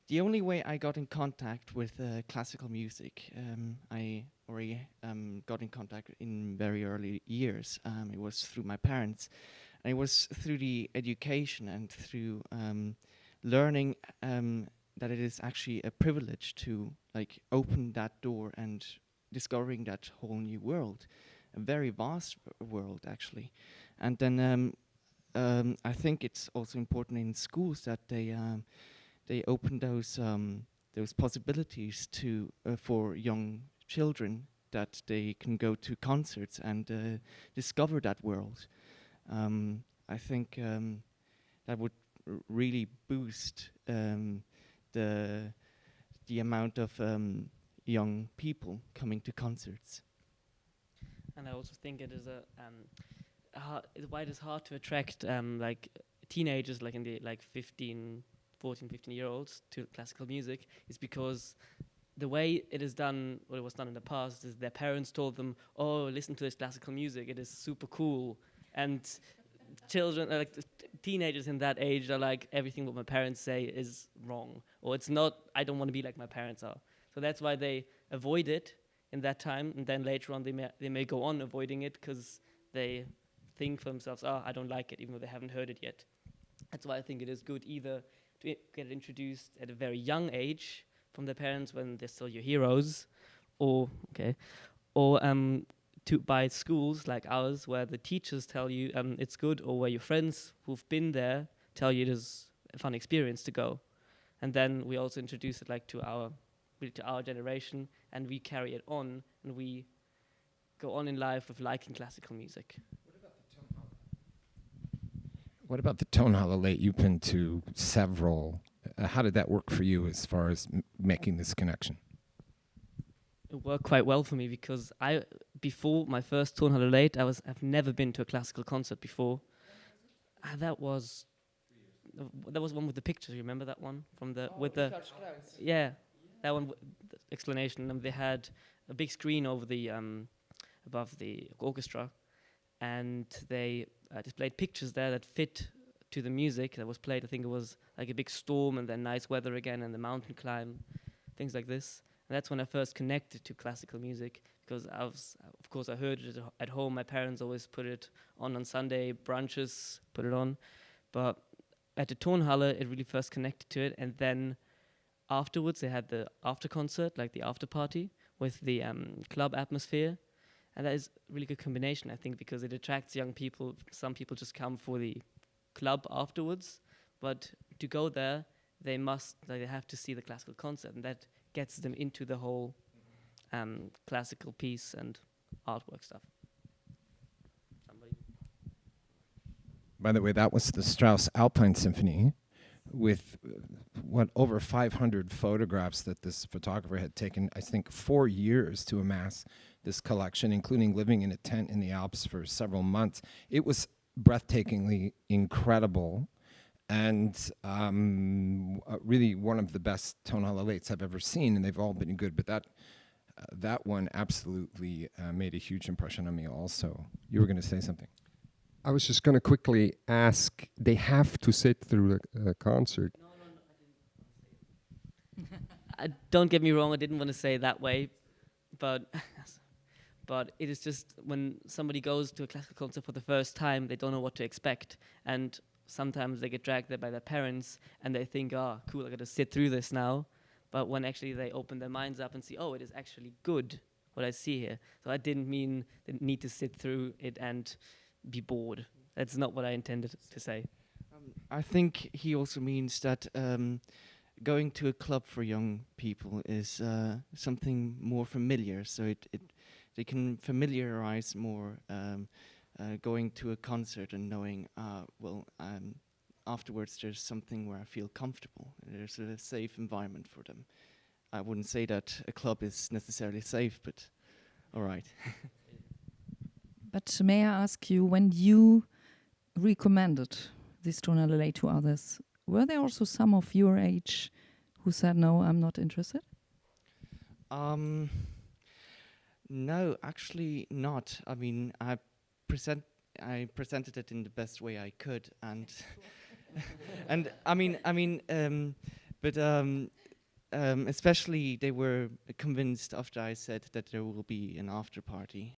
The only way I got in contact with classical music, I already got in contact in very early years. It was through my parents, and it was through the education and through learning that it is actually a privilege to like open that door and discovering that whole new world, a very vast world actually. And then I think it's also important in schools that they open those possibilities to for young children, that they can go to concerts and discover that world. I think that would really boost the amount of young people coming to concerts. And I also think it is why it is hard to attract like teenagers, like in the like 14, 15-year-olds to classical music, is because the way it is done, what it was done in the past, is their parents told them, "Oh, listen to this classical music; it is super cool." And children, like teenagers in that age, are like, everything what my parents say is wrong, or it's not. I don't want to be like my parents are. So that's why they avoid it in that time, and then later on they may go on avoiding it because they think for themselves, "Oh, I don't like it," even though they haven't heard it yet. That's why I think it is good either to get introduced at a very young age from their parents when they're still your heroes, or to by schools like ours where the teachers tell you it's good, or where your friends who've been there tell you it is a fun experience to go. And then we also introduce it like to our generation, and we carry it on, and we go on in life with liking classical music. What about the tonhalleLATE? You've been to several. How did that work for you as far as making this connection? It worked quite well for me because before my first tonhalleLATE, I've never been to a classical concert before. That was one with the pictures. You remember that one from the yeah, that one the explanation. And they had a big screen over the above the orchestra, and they displayed pictures there that fit to the music that was played. I think it was like a big storm and then nice weather again and the mountain climb, things like this. And that's when I first connected to classical music, because of course I heard it at home. My parents always put it on Sunday brunches, put it on. But at the Tonhalle, it really first connected to it. And then afterwards, they had the after concert, like the after party with the club atmosphere. And that is a really good combination, I think, because it attracts young people. Some people just come for the club afterwards, but to go there, they have to see the classical concert, and that gets them into the whole classical piece and artwork stuff. By the way, that was the Strauss Alpine Symphony with over 500 photographs that this photographer had taken, I think, 4 years to amass this collection, including living in a tent in the Alps for several months. It was breathtakingly incredible, and really one of the best tonhalleLATEs I've ever seen, and they've all been good, but that one absolutely made a huge impression on me also. You were going to say something. I was just going to quickly ask, they have to sit through a concert? No, I didn't. Don't get me wrong, I didn't want to say it that way, but it is just when somebody goes to a classical concert for the first time, they don't know what to expect, and sometimes they get dragged there by their parents, and they think, "Oh, cool, I got to sit through this now." But when actually they open their minds up and see, "Oh, it is actually good what I see here." So I didn't mean they need to sit through it and be bored. That's not what I intended to say. I think he also means that going to a club for young people is something more familiar, so they can familiarize more going to a concert and knowing, afterwards there's something where I feel comfortable. There's a safe environment for them. I wouldn't say that a club is necessarily safe, but all right. But may I ask you, when you recommended this tonhalleLATE to others, were there also some of your age who said, "No, I'm not interested"? No, actually not. I mean, I presented it in the best way I could, and and But especially they were convinced after I said that there will be an after party.